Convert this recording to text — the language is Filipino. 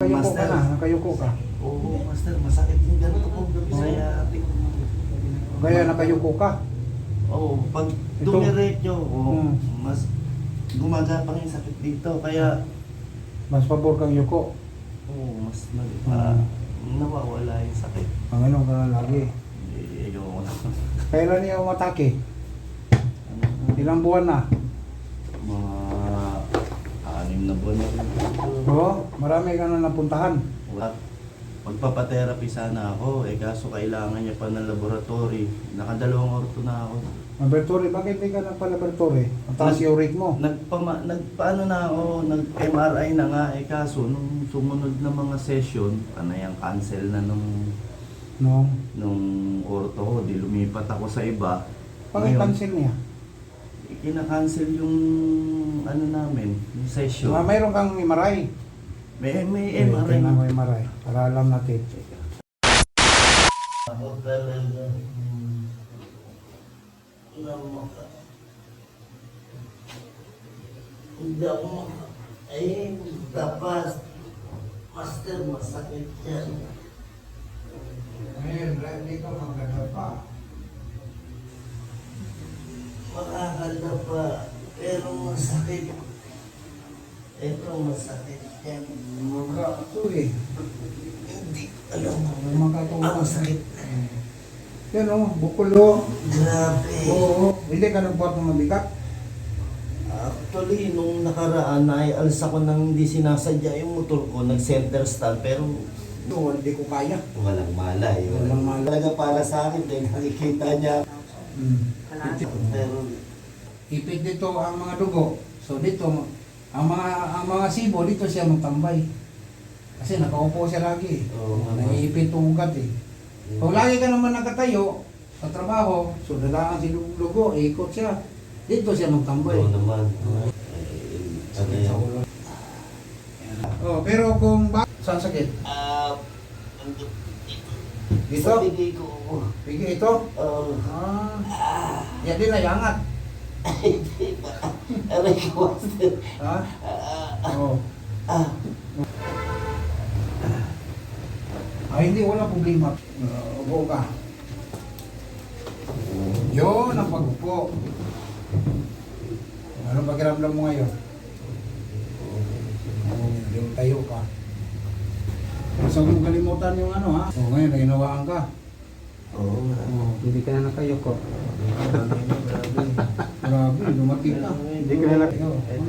nakayuko ka na, nakayuko ka. Oo, master, masakit yung ganito ko. Sciatic. Kaya nakayuko ka. Oo, pag Ito? dumiretso, Hmm. mas gumagapang yung sakit dito. Kaya, Mas pabor kang yuko. mas nawawala yung sakit. Ang ano ka na lagi. Ayoko na. Kailan niya umatake? Ilang buwan na? Mga 6 na buwan na rin. Oo, marami ka na napuntahan. Magpapatherapy sana ako, kaso kailangan niya pa ng laboratory. Nakadalawang orto na ako. Laboratory, bakit di ka nagpa-laboratory? Ang taas uric mo. Nagpaano na ako, nag-MRI na nga, kaso nung sumunod na mga session, yung cancel na No. nung orto ko, di lumipat ako sa iba. Bakit cancel niya? Kina-cancel yung ano namin, yung session. Mayroon kang MRI. May Tingnan MRI. mo MRI, para alam natin. Ako talaga. Hindi ako tapos, master, masakit yan. Ngayon, dito maganda pa. Makakanda pa, pero masakit. Ito, masakit yan. Maga ito eh. Hindi, alam mo. Magkatulong. Ang sakit. Yan o, bukulo. Grabe. Oo, hindi ka nagbuhat ng mabigat. Actually, nung nakaraan, naialis ako nang hindi sinasadya yung motor ko, nag-center stand, pero Ito, hindi ko kaya. walang malay. Walang malay. Talaga para sa akin, dahil nakikita niya. Pero, Ipit dito ang mga dugo. So dito, ang mga sibo, dito siya magtambay. Kasi nakaupo siya lagi. Naiipit yung ugat eh. Kung lagi ka naman nakatayo sa trabaho, so dadaan si dugo, ikot siya. Dito siya magtambay. oo naman. Sakit sa ulo. Oh, pero kung saan sakit? Dito? Sa bigay ko. Pigi ito? Yan din na yangat. Hindi pa. Aray ko, master. Ha? Oo. Hindi, wala problema. Upo ka. Yun ang pag-upo. Anong pakiramdam mo ngayon? Yung tayo ka. Basta mong kalimutan yung ano ha? Ngayon, naginawaan ka. Oo. Hindi ka na nakayuko. Grabe, dumating ka. Hindi ka na nakayuko. Okay.